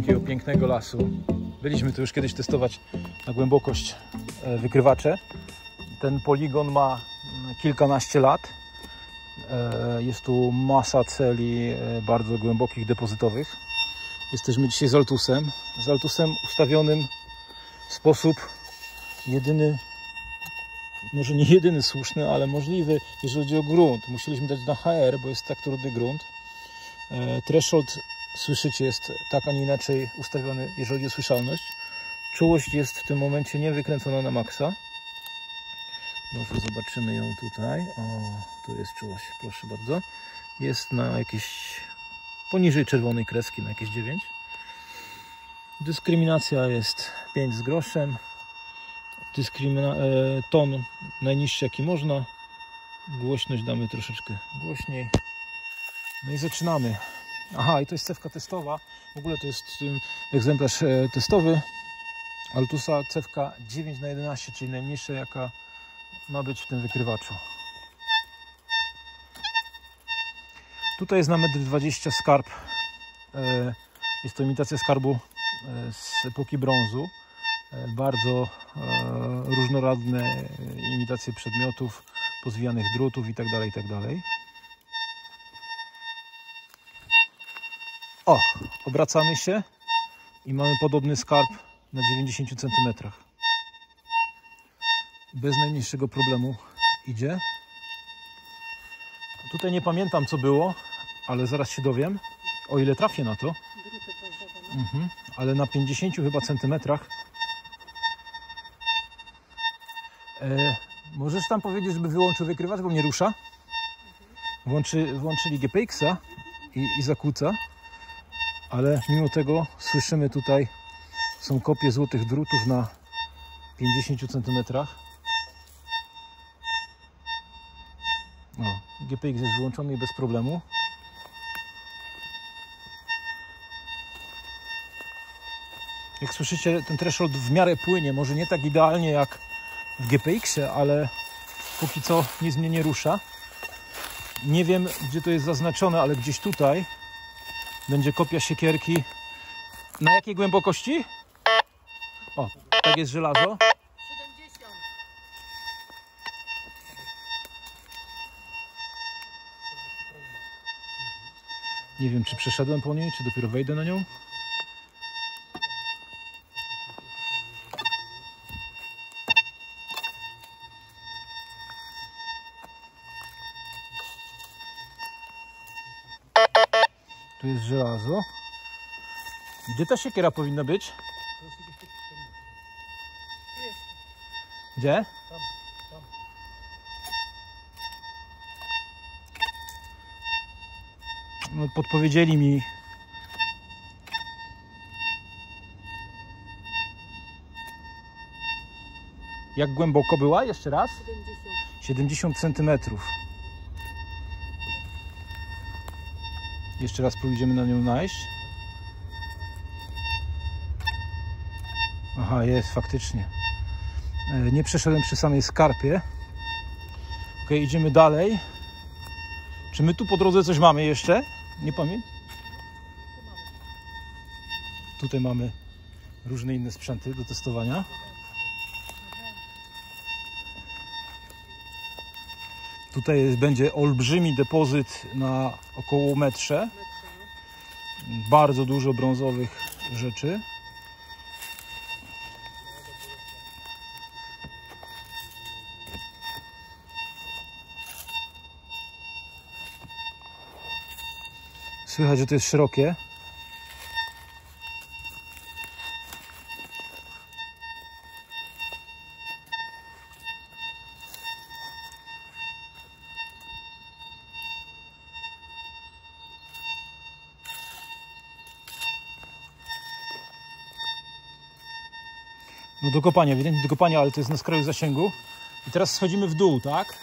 takiego pięknego lasu. Byliśmy tu już kiedyś testować na głębokość wykrywacze. Ten poligon ma kilkanaście lat. Jest tu masa celi bardzo głębokich, depozytowych. Jesteśmy dzisiaj z Altusem. Z Altusem ustawionym w sposób jedyny, może nie jedyny słuszny, ale możliwy, jeżeli chodzi o grunt. Musieliśmy dać na HR, bo jest tak trudny grunt. Threshold, słyszycie, jest tak, a nie inaczej ustawiony, jeżeli chodzi o słyszalność. Czułość jest w tym momencie nie wykręcona na maksa. Może zobaczymy ją tutaj. O, tu jest czułość, proszę bardzo. Jest na jakieś poniżej czerwonej kreski, na jakieś 9. Dyskryminacja jest 5 z groszem. Ton najniższy jaki można. Głośność damy troszeczkę głośniej. No i zaczynamy. Aha, i to jest cewka testowa. W ogóle to jest egzemplarz testowy Altusa, cewka 9×11, czyli najmniejsza jaka ma być w tym wykrywaczu. Tutaj jest na 1,20 m skarb. Jest to imitacja skarbu z epoki brązu. Bardzo różnorodne imitacje przedmiotów, pozwijanych drutów itd., itd. O, obracamy się i mamy podobny skarb na 90 cm. Bez najmniejszego problemu idzie. Tutaj nie pamiętam co było, ale zaraz się dowiem, o ile trafię na to. Ale na 50 chyba centymetrach. Możesz tam powiedzieć, żeby wyłączył wykrywacz, bo mnie rusza? Włączyli GPX-a i zakłóca, ale mimo tego słyszymy tutaj, są kopie złotych drutów na 50 cm. O, GPX jest wyłączony i bez problemu. Jak słyszycie, ten threshold w miarę płynie, może nie tak idealnie jak w GPX-ie, ale póki co nic mnie nie rusza. Nie wiem, gdzie to jest zaznaczone, ale gdzieś tutaj będzie kopia siekierki. Na jakiej głębokości? O, tak jest żelazo. 70. Nie wiem, czy przeszedłem po niej, czy dopiero wejdę na nią. Tu jest żelazo. Gdzie ta siekiera powinna być? Gdzie? Tam. No, podpowiedzieli mi. Jak głęboko była? Jeszcze raz? 70 cm. Jeszcze raz próbujemy na nią najść. Aha, jest faktycznie. Nie przeszedłem przy samej skarpie. Ok, idziemy dalej. Czy my tu po drodze coś mamy jeszcze? Nie pamiętam. Tutaj mamy różne inne sprzęty do testowania. Tutaj będzie olbrzymi depozyt na około metrze. Bardzo dużo brązowych rzeczy. Słychać, że to jest szerokie. No do kopania, ewidentnie do kopania, ale to jest na skraju zasięgu. I teraz schodzimy w dół, tak?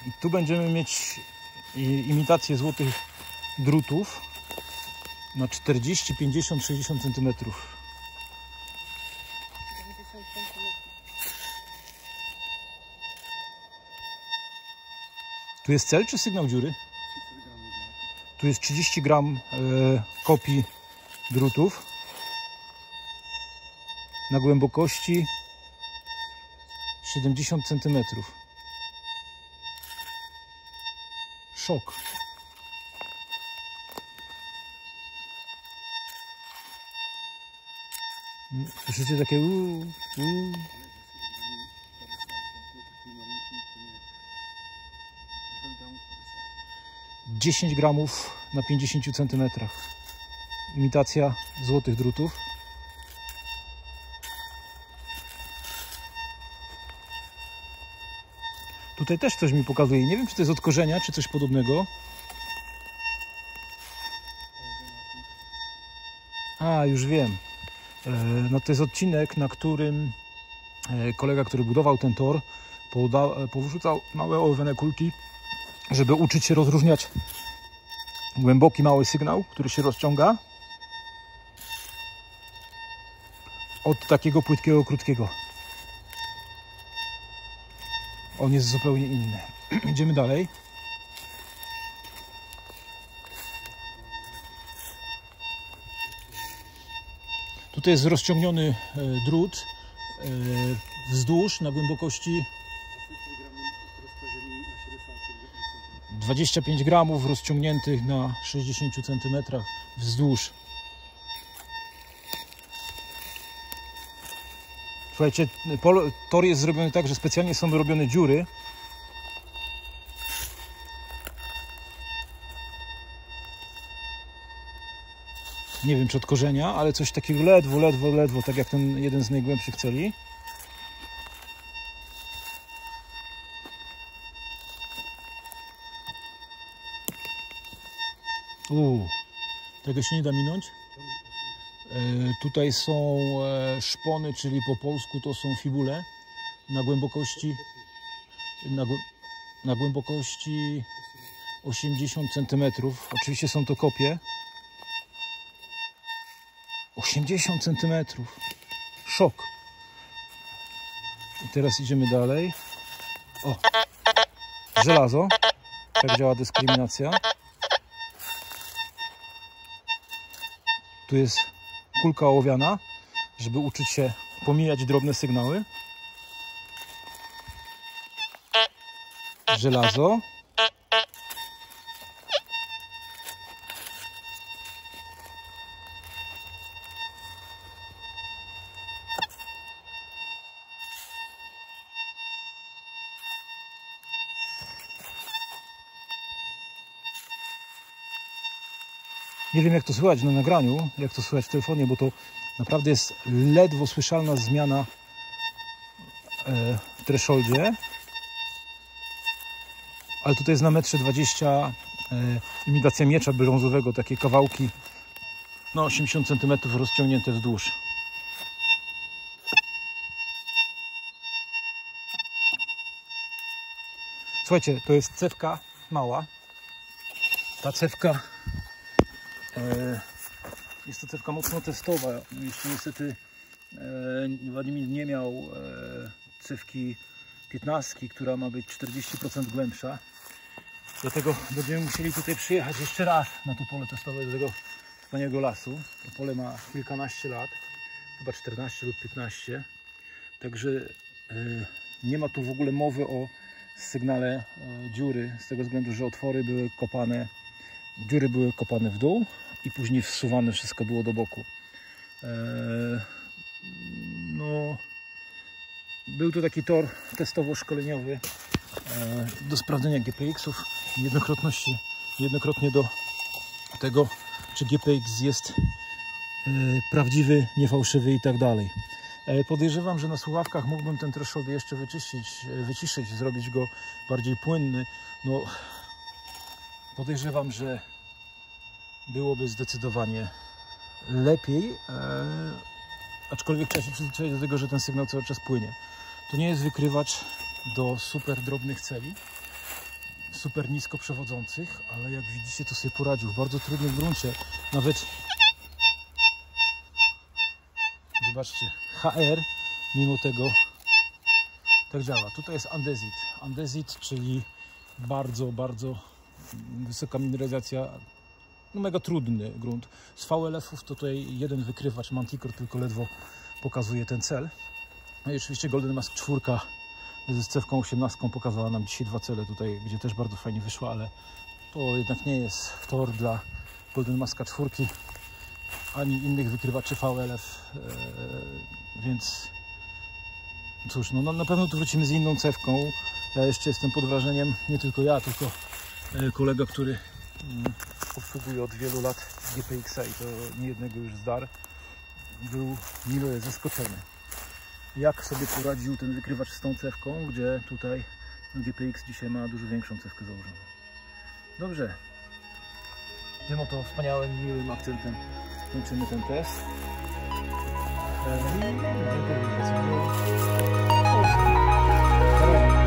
I tu będziemy mieć imitację złotych drutów na 40, 50, 60 cm. Tu jest cel czy sygnał dziury? Tu jest 30 gram kopii drutów na głębokości 70 cm. Szok. Słyszycie takie 10 gramów na 50 cm. Imitacja złotych drutów. Tutaj też coś mi pokazuje. Nie wiem, czy to jest od korzenia, czy coś podobnego. A, już wiem. No to jest odcinek, na którym kolega, który budował ten tor, powrzucał małe ołowiane kulki, żeby uczyć się rozróżniać głęboki, mały sygnał, który się rozciąga, od takiego płytkiego, krótkiego. On jest zupełnie inny. Idziemy dalej. Tutaj jest rozciągniony drut wzdłuż na głębokości 25 gramów rozciągniętych na 60 cm wzdłuż. Słuchajcie, tor jest zrobiony tak, że specjalnie są robione dziury. Nie wiem, czy od korzenia, ale coś takiego ledwo, tak jak ten jeden z najgłębszych celi. Tego się nie da minąć. Tutaj są szpony, czyli po polsku to są fibule na głębokości na głębokości 80 cm. Oczywiście są to kopie. 80 cm. Szok. I teraz idziemy dalej. O! Żelazo. Tak działa dyskryminacja. Tu jest kulka ołowiana, żeby uczyć się pomijać drobne sygnały. Żelazo. Nie wiem, jak to słychać na nagraniu, jak to słychać w telefonie, bo to naprawdę jest ledwo słyszalna zmiana w thresholdzie. Ale tutaj jest na 1,20 m imitacja miecza brązowego, takie kawałki na 80 cm rozciągnięte wzdłuż. Słuchajcie, to jest cewka mała. Ta cewka jest to cewka mocno testowa. Jeszcze niestety Władimir nie miał cewki 15, która ma być 40% głębsza. Dlatego będziemy musieli tutaj przyjechać jeszcze raz na to pole testowe do tego wspaniałego lasu. To pole ma kilkanaście lat, chyba 14 lub 15. Także nie ma tu w ogóle mowy o sygnale dziury, z tego względu, że otwory były kopane, dziury były kopane w dół i później wsuwane wszystko było do boku. No, był to taki tor testowo-szkoleniowy do sprawdzenia GPX-ów i jednokrotnie do tego, czy GPX jest prawdziwy, niefałszywy i tak dalej. Podejrzewam, że na słuchawkach mógłbym ten threshold jeszcze wyciszyć, zrobić go bardziej płynny. No, podejrzewam, że byłoby zdecydowanie lepiej, aczkolwiek trzeba się przyzwyczaić do tego, że ten sygnał cały czas płynie. To nie jest wykrywacz do super drobnych celi, super nisko przewodzących, ale jak widzicie, to sobie poradził w bardzo trudnym gruncie. Nawet zobaczcie, HR mimo tego tak działa. Tutaj jest andezit. Andezit, czyli bardzo wysoka mineralizacja no mega trudny grunt. Z VLF-ów to tutaj jeden wykrywacz Manticore tylko ledwo pokazuje ten cel. No i oczywiście Golden Mask 4 z cewką 18 pokazała nam dzisiaj 2 cele tutaj, gdzie też bardzo fajnie wyszła, ale to jednak nie jest tor dla Golden Maska 4 ani innych wykrywaczy VLF, więc cóż, no na pewno tu wrócimy z inną cewką. Ja jeszcze jestem pod wrażeniem, nie tylko ja, tylko kolega, który obsługuje od wielu lat GPX-a i to niejednego już zdarł, był mile zaskoczony, jak sobie poradził ten wykrywacz z tą cewką, gdzie tutaj GPX dzisiaj ma dużo większą cewkę założoną. Dobrze, tym oto wspaniałym, miłym akcentem kończymy ten test. I dziękuję.